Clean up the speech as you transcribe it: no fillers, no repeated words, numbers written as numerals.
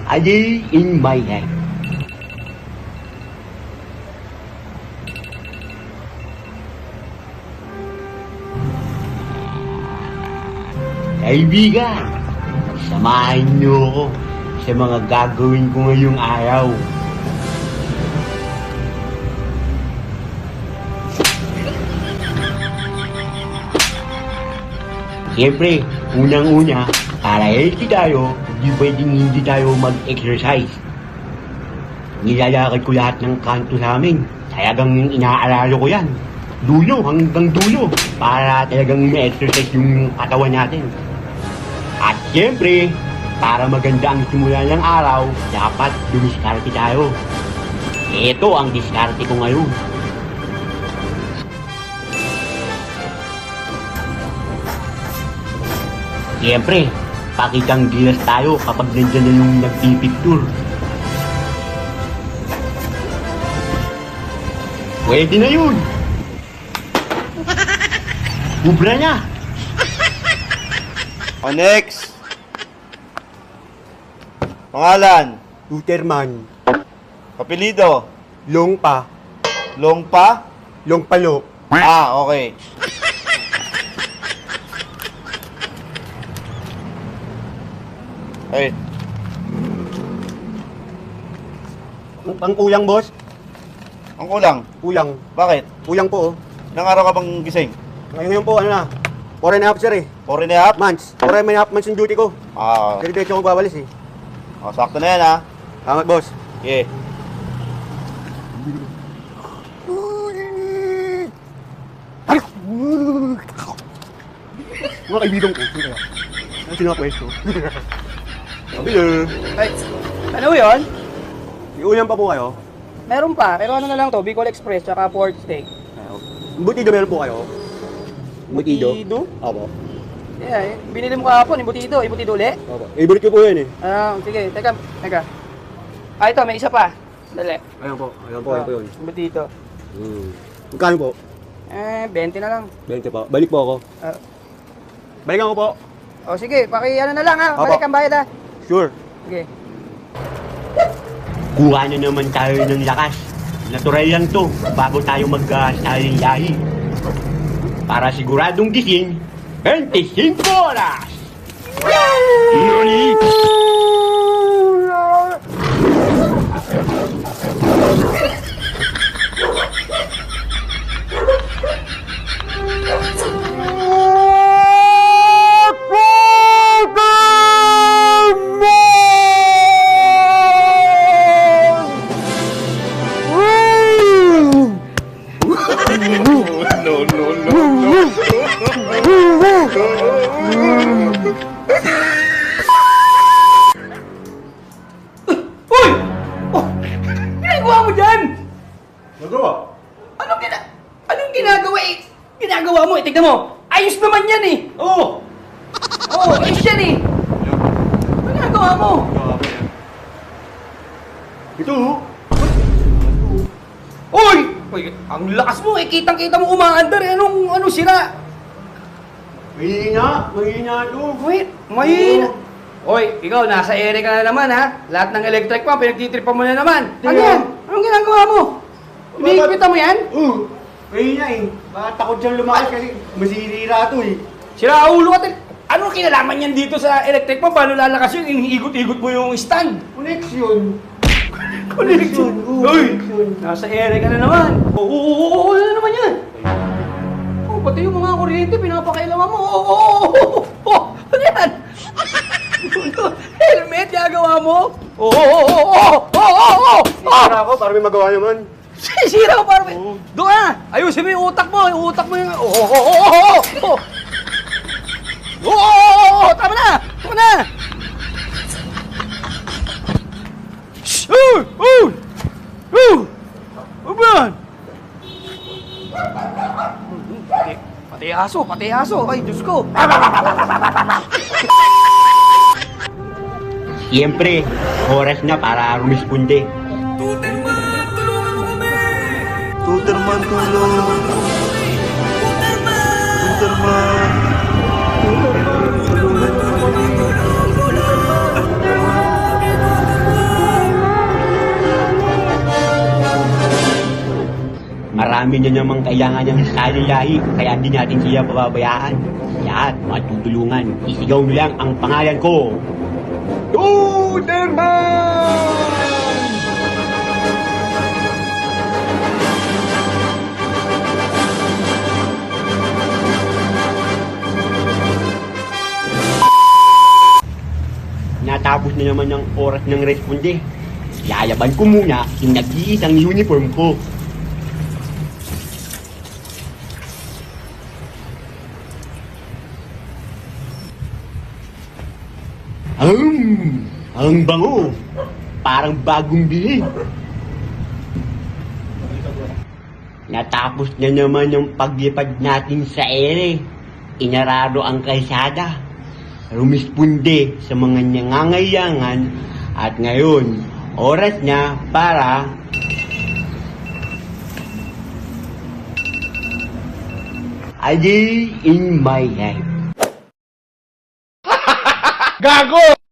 A day in my life. Kaibigan, samahan niyo ako sa mga gagawin ko ngayong araw. Siyempre, unang-una, para healthy tayo, hindi tayo mag-exercise. Nilalakad ko lahat ng kanto sa amin. Talagang inaalala ko yan. Dulo, hanggang dulo. Para talagang ma-exercise yung katawan natin. At siyempre, para maganda ang simula ng araw, dapat dumiskarte tayo. Ito ang diskarte ko ngayon. Siyempre, pakitang gilas tayo kapag nandyan na yung nagpipicture. Pwede na yun! Kubra na! O next! Pangalan? Uterman, Kapilido? Longpa, Longpa? Longpalo, Ah, okay. Ay, ang kulang boss, ang kulang. kulang, Bakit? kulang po oh. Ilang araw ka bang gising? Ngayon po ano na, 4.5 sir eh, 4.5? months, 4.5 months yung duty ko. Ah, Diretso ko babalis eh. oh, sakto na yan ha. Salamat boss. Okay. Mga kaibigan ko, ano sinakwesto? Sabi eh, Ay, ano yun? iulam pa po kayo? Meron pa, pero ano na lang to, Bicol Express, tsaka pork steak. Butido meron po kayo? Butido? Butido? Opo. Yeah, binili mo kahapon, ibutido uli. Opo. Favorite ko po yan eh. Sige, teka. Ah, ito, may isa pa. Dali. Ayan po yun. Ibutido. Magkano po? 20 na lang. 20 po. Balik po ako. Balikan ko po. O sige, ano na lang ha, Opo. balik ang bayad ha. Sure. Sige. Kuha na naman tayo ng lakas. Natural lang to bago tayo mag-saling-lahi. Para siguradong gising, 25 oras! Nani? Uy! Oh! Ginagawa mo dyan? Nagawa? Anong ginagawa eh? Ginagawa mo, tignan mo. Ayos naman yan eh. Oo! Oo, ayos yan eh. Ano ginagawa mo? Ito oh! Uy! Uy, ang lakas mo eh. Kitang-kita mo umaandar eh. Anong sira? Mahina to. Wait, mahina. Oy, ikaw, nasa ere ka na naman ha. Lahat ng electric pa, pinagtitripan mo na naman. Ano yan? Anong ginagawa mo? Iniipitan mo yan? Oo! Mahina eh. Baka takot siyang lumakas kasi masirira to eh. Sira ulo ka. Anong kinalaman yan dito sa electric pa? Paano lalakas yun? Iniigot-igot mo yung stand. Connection! Connection. Uy! Nasa ere ka na naman. Oo, ano na naman yan? Oh, pati yung mga kuryente, pinapakailaman mo. Oo, ano yan? Helmet, gagawa mo? Oo. Sira ako para may magawa naman. Sisira ko para may... Doon na! Ayusin mo yung utak mo. Yung utak mo yung... Oo! Tama na! Shhh! Ano ba yan? Pati aso. Ay, Diyos ko. Siyempre, oras na para rumisponde. Tuterman, tulong! Tuterman! dami niya namang kailangan ng salilahi, kaya hindi natin siya pababayaan. Kaya matutulungan. Isigaw niyo lang ang pangalan ko. Tuderman! Natapos na naman ng oras ng responde. Lalaban ko muna yung nag-iisang uniform ko. Ang bango. Parang bagong bili. Natapos na naman yung paglipad natin sa ere. Inarado ang kalsada. Rumisponde sa mga nangangailangan at ngayon, oras niya para a day in my life. Gago!